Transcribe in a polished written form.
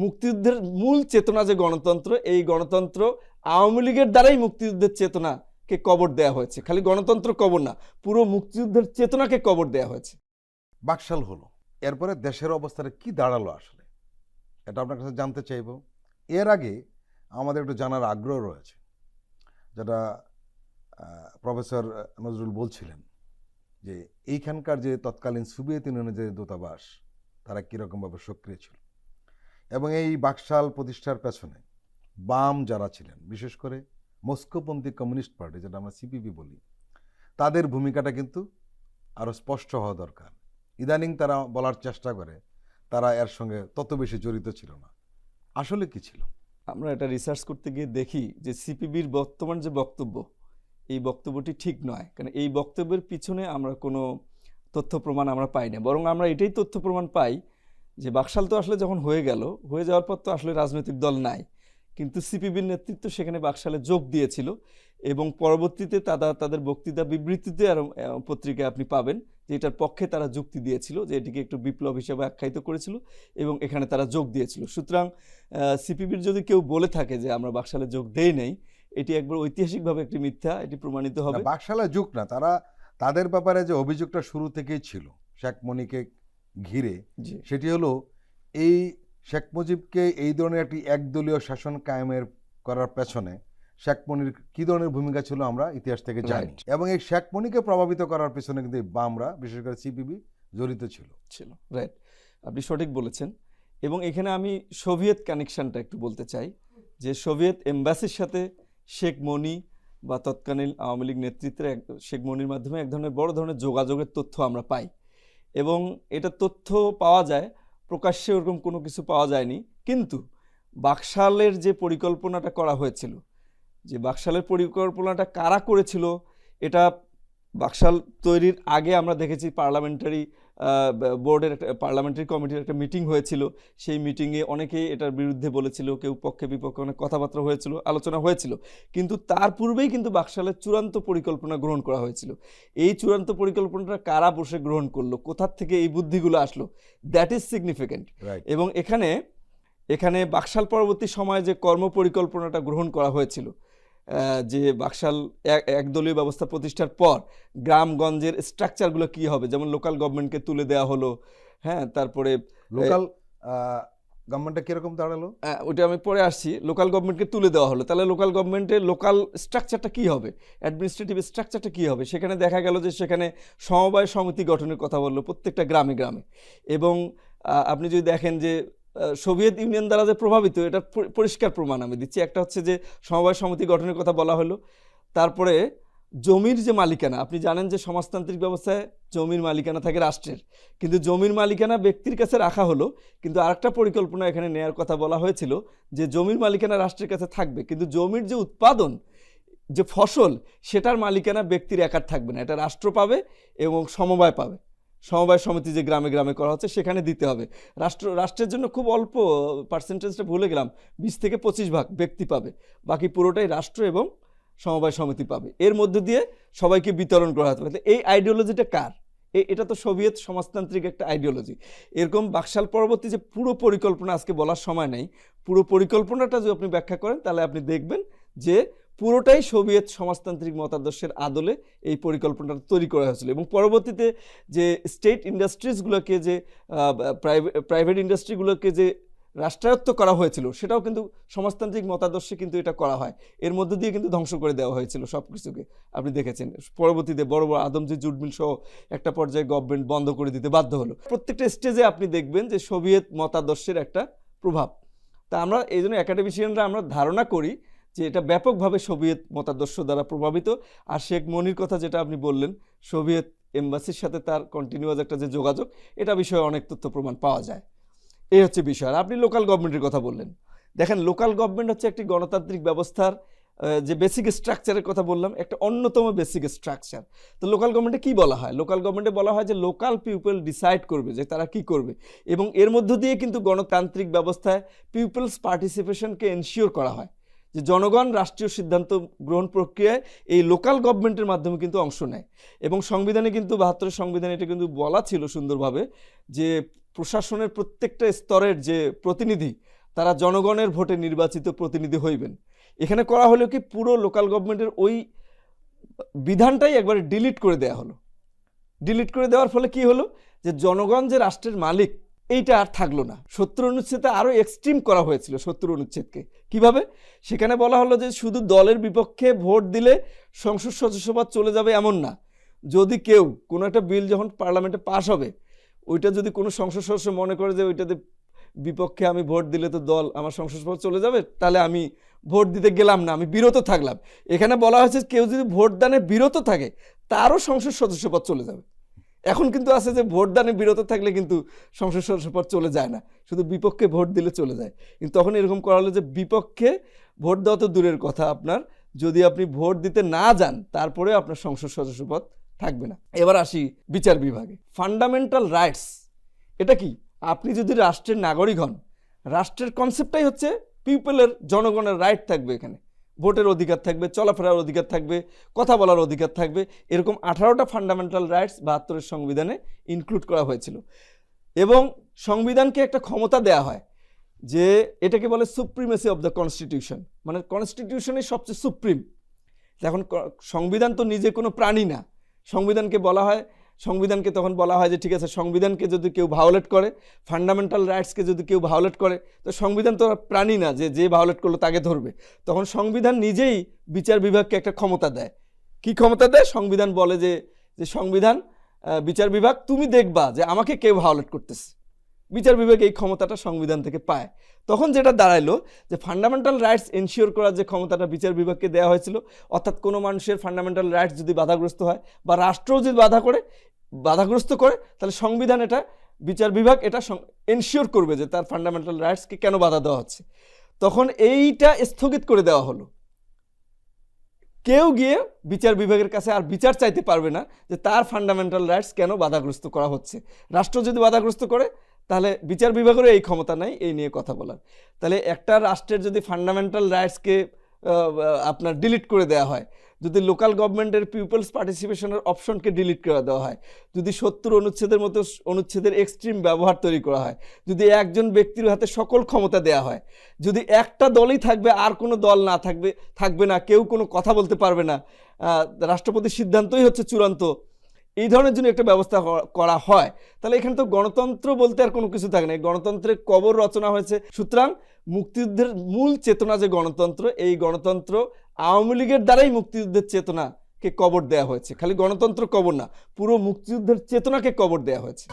মুক্তিযুদ্ধের মূল চেতনা যে গণতন্ত্র, এই গণতন্ত্র আওয়ামী লীগের দ্বারাই মুক্তিযুদ্ধের চেতনাকে কবর দেওয়া হয়েছে। খালি গণতন্ত্র কবর না, পুরো মুক্তিযুদ্ধের চেতনাকে কবর দেওয়া হয়েছে। বাকশাল হলো, এরপরে দেশের অবস্থাটা কি দাঁড়ালো আসলে, এটা আপনার কাছে জানতে চাইব। এর আগে আমাদের একটু জানার আগ্রহ রয়েছে, যেটা প্রফেসর নজরুল বলছিলেন যে এইখানকার যে তৎকালীন সোভিয়েত ইউনিয়নের যে দূতাবাস, তারা কীরকমভাবে সক্রিয় ছিল, এবং এই বাকশাল প্রতিষ্ঠার পেছনে বাম যারা ছিলেন, বিশেষ করে মস্কোপন্থী কমিউনিস্ট পার্টি, যেটা আমরা সিপিপি বলি, তাদের ভূমিকাটা কিন্তু আরও স্পষ্ট হওয়া দরকার। ইদানিং তারা বলার চেষ্টা করে তারা এর সঙ্গে তত বেশি জড়িত ছিল না। আসলে কি ছিল? আমরা এটা রিসার্চ করতে গিয়ে দেখি যে সিপিবির বর্তমান যে বক্তব্য, এই বক্তব্যটি ঠিক নয়। কারণ এই বক্তব্যের পিছনে আমরা কোনো তথ্য প্রমাণ আমরা পাই না, বরং আমরা এটাই তথ্য প্রমাণ পাই যে বাকশাল তো আসলে যখন হয়ে যাওয়ার পর তো আসলে রাজনৈতিক দল নাই, কিন্তু সিপিবির নেতৃত্ব সেখানে বাকশালে যোগ দিয়েছিল এবং পরবর্তীতে তাদের বক্তৃতা বিবৃতিতে আর পত্রিকায় আপনি পাবেন যে এটার পক্ষে তারা যুক্তি দিয়েছিল, যে এটিকে একটু বিপ্লব হিসেবে আখ্যায়িত করেছিল এবং এখানে তারা যোগ দিয়েছিল। সুতরাং সিপিবির যদি কেউ বলে থাকে যে আমরা বাকশালে যোগ দেই নাই, এটি একবার ঐতিহাসিকভাবে একটি মিথ্যা, এটি প্রমাণিত হবে। বাকশালে যোগ না, তাদের ব্যাপারে যে অভিযোগটা শুরু থেকেই ছিল শেখ মনিকে ঘিরে, সেটি হলো এই শেখ মুজিবকে এই ধরনের একটি একদলীয় শাসন কায়েমের করার পেছনে শেখ মনির কি ধরনের ভূমিকা ছিল আমরা ইতিহাস থেকে জানি, এবং এই শেখ মনিকে প্রভাবিত করার পেছনে কিন্তু বামরা, বিশেষ করে সিপিবি জড়িত ছিল। রাইট, আপনি সঠিক বলেছেন। এবং এখানে আমি সোভিয়েত কানেকশনটা একটু বলতে চাই, যে সোভিয়েত এম্বাসির সাথে শেখ মনি বা তৎকালীন আওয়ামী লীগ নেতৃত্বের শেখ মনির মাধ্যমে এক ধরনের বড় ধরনের যোগাযোগের তথ্য আমরা পাই, এবং এটা তথ্য পাওয়া যায়, প্রকাশ্যে ওরকম কোনো কিছু পাওয়া যায়নি। কিন্তু বাকশালের যে পরিকল্পনাটা করা হয়েছিল, যে বাকশালের পরিকল্পনাটা কারা করেছিল, এটা বাকশাল তৈরির আগে আমরা দেখেছি পার্লামেন্টারি বোর্ডের পার্লামেন্টারি কমিটির একটা মিটিং হয়েছিল। সেই মিটিংয়ে অনেকেই এটার বিরুদ্ধে বলেছিল, কেউ পক্ষে বিপক্ষে অনেক কথাবার্তা হয়েছিল, আলোচনা হয়েছিল। কিন্তু তার পূর্বেই কিন্তু বাকশালের চূড়ান্ত পরিকল্পনা গ্রহণ করা হয়েছিল। এই চূড়ান্ত পরিকল্পনাটা কারা বসে গ্রহণ করলো, কোথার থেকে এই বুদ্ধিগুলো আসলো, দ্যাট ইজ সিগনিফিক্যান্ট। এবং এখানে বাকশাল পরবর্তী সময়ে যে কর্ম পরিকল্পনাটা গ্রহণ করা হয়েছিল, যে বাকশাল একদলীয় ব্যবস্থা প্রতিষ্ঠার পর গ্রামগঞ্জের স্ট্রাকচারগুলো কি হবে, যেমন লোকাল গভর্নমেন্টকে তুলে দেওয়া হলো, হ্যাঁ, তারপরে লোকাল গভর্নমেন্টটা কিরকম দাঁড়ালো ওইটা আমি পরে আসছি। লোকাল গভর্নমেন্টকে তুলে দেওয়া হলো, তাহলে লোকাল গভর্নমেন্টের লোকাল স্ট্রাকচারটা কী হবে, অ্যাডমিনিস্ট্রেটিভ স্ট্রাকচারটা কী হবে। সেখানে দেখা গেল যে সেখানে সমবায় সমিতি গঠনের কথা বললো প্রত্যেকটা গ্রামে গ্রামে। এবং আপনি যদি দেখেন যে সোভিয়েত ইউনিয়ন দ্বারা যে প্রভাবিত, এটা পরিষ্কার প্রমাণ আমি দিচ্ছি। একটা হচ্ছে যে সমবায় সমিতি গঠনের কথা বলা হলো, তারপরে জমির যে মালিকানা, আপনি জানেন যে সমাজতান্ত্রিক ব্যবস্থায় জমির মালিকানা থাকে রাষ্ট্রের, কিন্তু জমির মালিকানা ব্যক্তির কাছে রাখা হলো, কিন্তু আরেকটা পরিকল্পনা এখানে নেয়ার কথা বলা হয়েছিল যে জমির মালিকানা রাষ্ট্রের কাছে থাকবে, কিন্তু জমির যে উৎপাদন, যে ফসল, সেটার মালিকানা ব্যক্তির একার থাকবে না, এটা রাষ্ট্র পাবে এবং সমবায় পাবে। সমবায় সমিতি যে গ্রামে গ্রামে করা হচ্ছে সেখানে দিতে হবে। রাষ্ট্রের জন্য খুব অল্প পার্সেন্টেজটা ভুলে গেলাম, 20 থেকে 25% ব্যক্তি পাবে, বাকি পুরোটাই রাষ্ট্র এবং সমবায় সমিতি পাবে। এর মধ্যে দিয়ে সবাইকে বিতরণ করা হতে পারে। এই আইডিওলজিটা কার? এটা তো সোভিয়েত সমাজতান্ত্রিক একটা আইডিওলজি। এরকম বাকশাল পরবর্তী যে পুরো পরিকল্পনা, আজকে বলার সময় নেই, পুরো পরিকল্পনাটা যদি আপনি ব্যাখ্যা করেন তাহলে আপনি দেখবেন যে পুরোটাই সোভিয়েত সমাজতান্ত্রিক মতাদর্শের আদলে এই পরিকল্পনাটা তৈরি করা হয়েছিল। এবং পরবর্তীতে যে স্টেট ইন্ডাস্ট্রিজগুলোকে, যে প্রাইভেট ইন্ডাস্ট্রিগুলোকে যে রাষ্ট্রায়ত্ত করা হয়েছিল, সেটাও কিন্তু সমাজতান্ত্রিক মতাদর্শে কিন্তু এটা করা হয়। এর মধ্যে দিয়ে কিন্তু ধ্বংস করে দেওয়া হয়েছিল সব কিছুকে, আপনি দেখেছেন। পরবর্তীতে বড় বড় আদমজি জুট মিল সহ একটা পর্যায়ে গভর্নমেন্ট বন্ধ করে দিতে বাধ্য হলো। প্রত্যেকটা স্টেজে আপনি দেখবেন যে সোভিয়েত মতাদর্শের একটা প্রভাব। তা আমরা এই জন্য একাডেমিশিয়ানরা আমরা ধারণা করি যে এটা ব্যাপকভাবে সোভিয়েত মতাদর্শ দ্বারা প্রভাবিত। আর শেখ মনির কথা যেটা আপনি বললেন, সোভিয়েত এম্বাসির সাথে তার কন্টিনিউয়াস একটা যে যোগাযোগ, এটা বিষয়ে অনেক তথ্য প্রমাণ পাওয়া যায়। এই হচ্ছে বিষয়। আর আপনি লোকাল গভর্নমেন্টের কথা বললেন, দেখেন লোকাল গভর্নমেন্ট হচ্ছে একটি গণতান্ত্রিক ব্যবস্থার যে বেসিক স্ট্রাকচারের কথা বললাম, একটা অন্যতম বেসিক স্ট্রাকচার। তো লোকাল গভর্নমেন্টে কী বলা হয়? লোকাল গভর্নমেন্টে বলা হয় যে লোকাল পিপল ডিসাইড করবে যে তারা কি করবে, এবং এর মধ্য দিয়ে কিন্তু গণতান্ত্রিক ব্যবস্থায় পিপলস পার্টিসিপেশনকে এনশিওর করা হয়, যে জনগণ রাষ্ট্রীয় সিদ্ধান্ত গ্রহণ প্রক্রিয়ায় এই লোকাল গভর্নমেন্টের মাধ্যমে কিন্তু অংশ নেয়। এবং সংবিধানে কিন্তু 72 সংবিধানে এটা কিন্তু বলা ছিল সুন্দরভাবে যে প্রশাসনের প্রত্যেকটা স্তরের যে প্রতিনিধি, তারা জনগণের ভোটে নির্বাচিত প্রতিনিধি হইবেন। এখানে করা হলো কি, পুরো লোকাল গভর্নমেন্টের ওই বিধানটাই একবারে ডিলিট করে দেওয়া হলো। ডিলিট করে দেওয়ার ফলে কি হলো, যে জনগণ যে রাষ্ট্রের মালিক এইটা আর থাকলো না। ৭০ অনুচ্ছেদে আরও এক্সট্রিম করা হয়েছিল ৭০ অনুচ্ছেদকে। কিভাবে? সেখানে বলা হলো যে শুধু দলের বিপক্ষে ভোট দিলে সংসদ সদস্যপদ চলে যাবে এমন না, যদি কেউ কোনো একটা বিল যখন পার্লামেন্টে পাস হবে, ওইটা যদি কোনো সংসদ সদস্য মনে করে যে ওইটাতে বিপক্ষে আমি ভোট দিলে তো দল আমার সংসদ সদস্য চলে যাবে, তাহলে আমি ভোট দিতে গেলাম না, আমি বিরত থাকলাম। এখানে বলা হয়েছে কেউ যদি ভোটদানে বিরত থাকে তারও সংসদ সদস্যপদ চলে যাবে। এখন কিন্তু আছে যে ভোটদানে বিরত থাকলে কিন্তু সংসদ সদস্যপদ চলে যায় না, শুধু বিপক্ষে ভোট দিলে চলে যায়। কিন্তু তখন এরকম করা হলো যে বিপক্ষে ভোট দেওয়া তো দূরের কথা, আপনার যদি আপনি ভোট দিতে না যান তারপরে আপনার সংসদ সদস্যপদ থাকবে না। এবার আসি বিচার বিভাগে। ফান্ডামেন্টাল রাইটস এটা কি? আপনি যদি রাষ্ট্রের নাগরিক হন, রাষ্ট্রের কনসেপ্টটাই হচ্ছে পিপলের, জনগণের রাইট থাকবে, এখানে ভোটের অধিকার থাকবে, চলাফেরার অধিকার থাকবে, কথা বলার অধিকার থাকবে। এরকম 18টা ফান্ডামেন্টাল রাইটস 72-এর সংবিধানে ইনক্লুড করা হয়েছিল। এবং সংবিধানকে একটা ক্ষমতা দেয়া হয় যে এটাকে বলে সুপ্রিমেসি অফ দ্য কনস্টিটিউশন, মানে কনস্টিটিউশনই সবচেয়ে সুপ্রিম। এখন সংবিধান তো নিজে কোনো প্রাণী না, সংবিধানকে বলা হয়, সংবিধানকে তখন বলা হয় যে ঠিক আছে, সংবিধানকে যদি কেউ ভায়োলেট করে, ফান্ডামেন্টাল রাইটসকে যদি কেউ ভায়োলেট করে, তো সংবিধান তো প্রাণী না যে যে ভায়োলেট করলো তাকে ধরবে। তখন সংবিধান নিজেই বিচার বিভাগকে একটা ক্ষমতা দেয়। কি ক্ষমতা দেয়? সংবিধান বলে যে সংবিধান, বিচার বিভাগ তুমি দেখবা যে আমাকে কেউ ভায়োলেট করতেছে। বিচার বিভাগ এই ক্ষমতাটা সংবিধান থেকে পায়। তখন যেটা দাঁড়াইলো যে ফান্ডামেন্টাল রাইটস এনশিওর করার যে ক্ষমতাটা বিচার বিভাগকে দেওয়া হয়েছিল, অর্থাৎ কোনো মানুষের ফান্ডামেন্টাল রাইটস যদি বাধাগ্রস্ত হয় বা রাষ্ট্রও যদি বাধাগ্রস্ত করে, তাহলে সংবিধান এটা, বিচার বিভাগ এটা এনশিওর করবে যে তার ফান্ডামেন্টাল রাইটসকে কেন বাধা দেওয়া হচ্ছে। তখন এইটা স্থগিত করে দেওয়া হলো। কেউ গিয়ে বিচার বিভাগের কাছে আর বিচার চাইতে পারবে না যে তার ফান্ডামেন্টাল রাইটস কেন বাধাগ্রস্ত করা হচ্ছে। রাষ্ট্র যদি বাধাগ্রস্ত করে, তাহলে বিচার বিভাগেরও এই ক্ষমতা নাই এই নিয়ে কথা বলার। তাহলে একটা রাষ্ট্রের যদি ফান্ডামেন্টাল রাইটসকে আপনার ডিলিট করে দেওয়া হয়, যদি লোকাল গভর্নমেন্টের পিপলস পার্টিসিপেশনের অপশনকে ডিলিট করে দেওয়া হয়, যদি ৭০ অনুচ্ছেদের মতো অনুচ্ছেদের এক্সট্রিম ব্যবহার তৈরি করা হয়, যদি একজন ব্যক্তির হাতে সকল ক্ষমতা দেওয়া হয়, যদি একটা দলই থাকবে আর কোনো দল না থাকবে না, কেউ কোনো কথা বলতে পারবে না, রাষ্ট্রপতির সিদ্ধান্তই হচ্ছে চূড়ান্ত, এই ধরনের জন্য একটা ব্যবস্থা করা হয়, তাহলে এখানে তো গণতন্ত্র বলতে আর কোনো কিছু থাকে না। গণতন্ত্রের কবর রচনা হয়েছে। সুতরাং মুক্তিযুদ্ধের মূল চেতনা যে গণতন্ত্র, এই গণতন্ত্র আওয়ামী লীগের দ্বারাই মুক্তিযুদ্ধের চেতনাকে কবর দেওয়া হয়েছে। খালি গণতন্ত্র কবর না, পুরো মুক্তিযুদ্ধের চেতনাকে কবর দেওয়া হয়েছে।